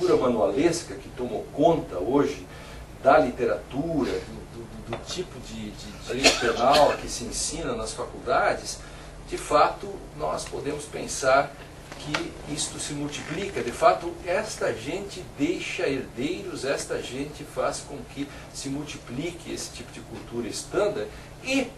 cultura manualesca que tomou conta hoje da literatura, do tipo de direito penal que se ensina nas faculdades, de fato nós podemos pensar que isto se multiplica. De fato, esta gente deixa herdeiros, esta gente faz com que se multiplique esse tipo de cultura estándar, e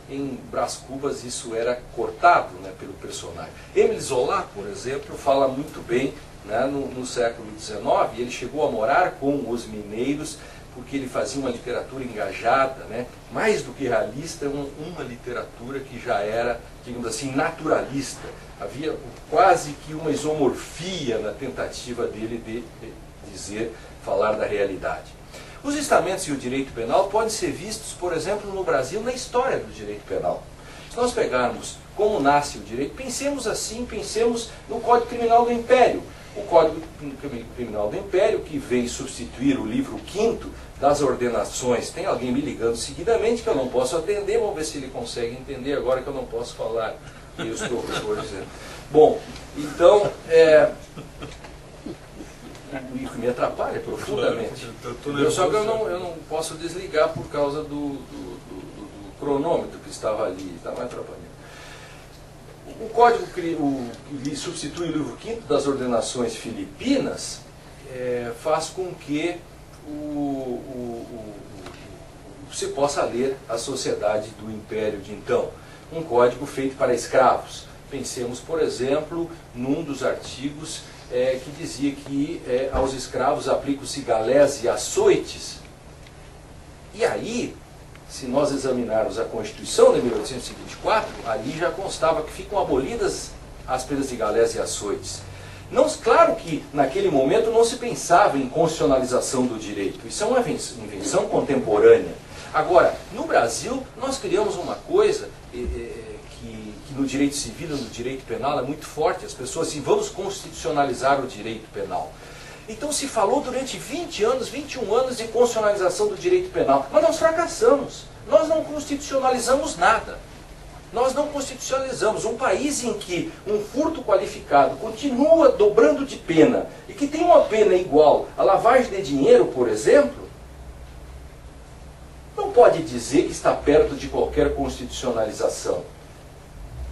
em Brás Cubas isso era cortado, né, pelo personagem. Émile Zola, por exemplo, fala muito bem, né, no século XIX, ele chegou a morar com os mineiros, porque ele fazia uma literatura engajada, né, mais do que realista, uma literatura que já era, digamos assim, naturalista. Havia quase que uma isomorfia na tentativa dele de falar da realidade. Os estamentos e o direito penal podem ser vistos, por exemplo, no Brasil, na história do direito penal. Se nós pegarmos como nasce o direito, pensemos assim, pensemos no Código Criminal do Império. O Código Criminal do Império, que vem substituir o livro 5º das ordenações. Tem alguém me ligando seguidamente que eu não posso atender, vamos ver se ele consegue entender agora que eu não posso falar. Eu estou dizendo. Bom, então, isso me atrapalha profundamente. Só que eu não posso desligar por causa do cronômetro que estava ali, está mais atrapalhando. O código que substitui o livro 5º das ordenações filipinas faz com que se possa ler a sociedade do Império de então. Um código feito para escravos. Pensemos, por exemplo, num dos artigos que dizia que aos escravos aplicam-se galés e açoites. E aí, se nós examinarmos a Constituição de 1824, ali já constava que ficam abolidas as penas de galés e açoites. Não, claro que naquele momento não se pensava em constitucionalização do direito. Isso é uma invenção contemporânea. Agora, no Brasil, nós criamos uma coisa que no direito civil e no direito penal é muito forte. As pessoas dizem, vamos constitucionalizar o direito penal. Então se falou durante 20 anos, 21 anos de constitucionalização do direito penal. Mas nós fracassamos. Nós não constitucionalizamos nada. Nós não constitucionalizamos. Um país em que um furto qualificado continua dobrando de pena e que tem uma pena igual a lavagem de dinheiro, por exemplo, não pode dizer que está perto de qualquer constitucionalização.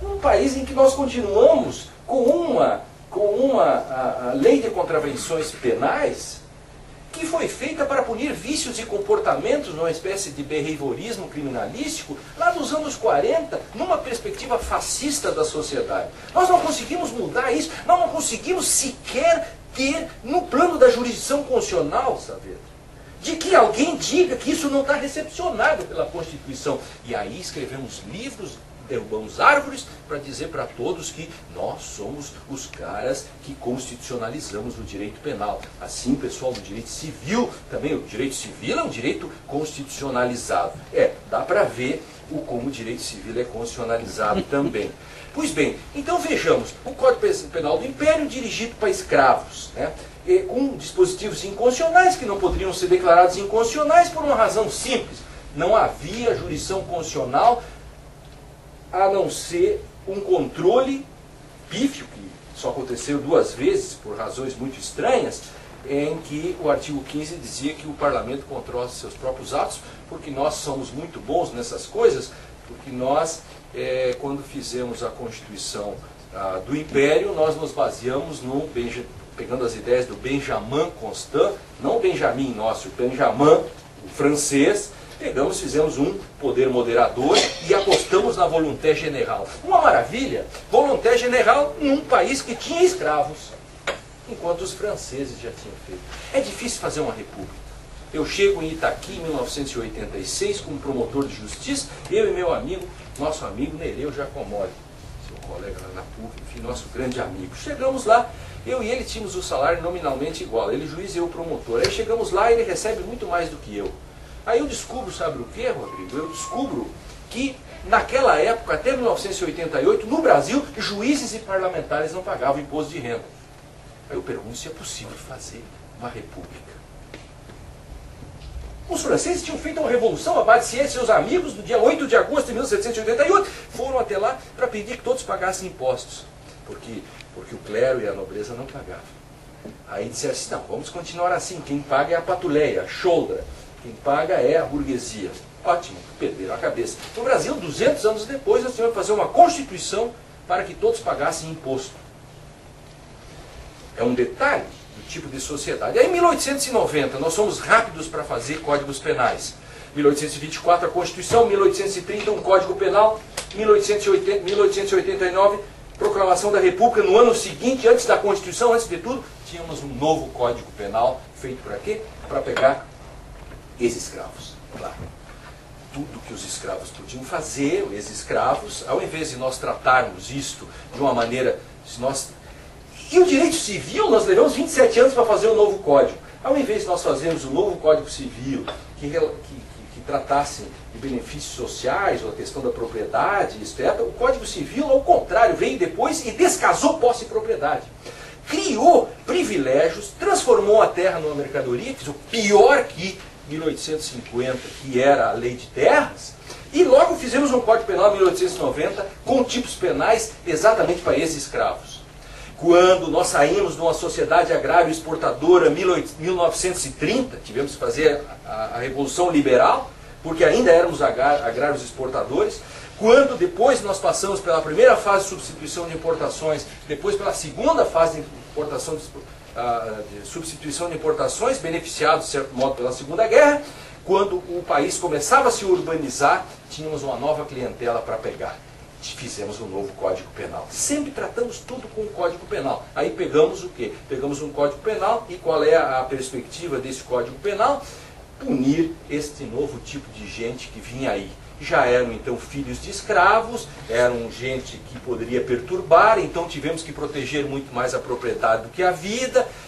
Um país em que nós continuamos com uma lei de contravenções penais que foi feita para punir vícios e comportamentos numa espécie de behaviorismo criminalístico lá nos anos 40, numa perspectiva fascista da sociedade. Nós não conseguimos mudar isso, nós não conseguimos sequer ter no plano da jurisdição constitucional, Saavedra, de que alguém diga que isso não está recepcionado pela Constituição. E aí escrevemos livros, derrubamos árvores para dizer para todos que nós somos os caras que constitucionalizamos o direito penal. Assim, pessoal do direito civil, também o direito civil é um direito constitucionalizado. Dá para ver como o direito civil é constitucionalizado também. Pois bem, então vejamos, o Código Penal do Império dirigido para escravos, né? Com dispositivos inconstitucionais que não poderiam ser declarados inconstitucionais por uma razão simples. Não havia jurisdição constitucional a não ser um controle pífio, que só aconteceu 2 vezes por razões muito estranhas, em que o artigo 15 dizia que o parlamento controla seus próprios atos, porque nós somos muito bons nessas coisas, porque nós, quando fizemos a Constituição do Império, nós nos baseamos pegando as ideias do Benjamin Constant, não o Benjamin nosso, o Benjamin, o francês, fizemos um poder moderador e apostamos na volonté générale. Uma maravilha! Volonté générale num país que tinha escravos, enquanto os franceses já tinham feito. É difícil fazer uma república. Eu chego em Itaqui em 1986 como promotor de justiça, eu e meu amigo, nosso amigo Nereu Giacomelli, seu colega lá na PUC, enfim, nosso grande amigo. Chegamos lá, eu e ele tínhamos o salário nominalmente igual, ele juiz e eu promotor. Aí chegamos lá e ele recebe muito mais do que eu. Aí eu descubro, sabe o que, Rodrigo? Eu descubro que naquela época, até 1988, no Brasil, juízes e parlamentares não pagavam imposto de renda. Aí eu pergunto se é possível fazer uma república. Os franceses tinham feito uma revolução, Abadia e seus amigos, no dia 8 de agosto de 1788, foram até lá para pedir que todos pagassem impostos, porque o clero e a nobreza não pagavam. Aí disseram assim, não, vamos continuar assim, quem paga é a patuleia, a choldra, quem paga é a burguesia. Ótimo, perderam a cabeça. No Brasil, 200 anos depois, nós tivemos que fazer uma constituição para que todos pagassem imposto. É um detalhe do tipo de sociedade. Aí em 1890, nós somos rápidos para fazer códigos penais. 1824 a Constituição, 1830 um Código Penal, 1889 proclamação da República. No ano seguinte, antes da Constituição, antes de tudo, tínhamos um novo Código Penal, feito para quê? Para pegar ex-escravos, claro. Tudo que os escravos podiam fazer, os ex-escravos, ao invés de nós tratarmos isto de uma maneira... E o direito civil, nós levamos 27 anos para fazer um novo código. Ao invés de nós fazermos um novo Código Civil, que tratasse de benefícios sociais, ou a questão da propriedade, etc., o Código Civil, ao contrário, veio depois e descasou posse e propriedade. Criou privilégios, transformou a terra numa mercadoria, fez o pior que 1850, que era a lei de terras, e logo fizemos um Código Penal em 1890 com tipos penais exatamente para ex-escravos. Quando nós saímos de uma sociedade agrário exportadora em 1930, tivemos que fazer a Revolução Liberal, porque ainda éramos agrários exportadores. Quando depois nós passamos pela primeira fase de substituição de importações, depois pela segunda fase de importação de substituição de importações, beneficiados de certo modo pela Segunda Guerra, quando o país começava a se urbanizar, tínhamos uma nova clientela para pegar. Fizemos um novo Código Penal. Sempre tratamos tudo com o Código Penal. Aí pegamos o quê? Pegamos um Código Penal e qual é a perspectiva desse Código Penal? Punir este novo tipo de gente que vinha aí. Já eram então filhos de escravos, eram gente que poderia perturbar, então tivemos que proteger muito mais a propriedade do que a vida,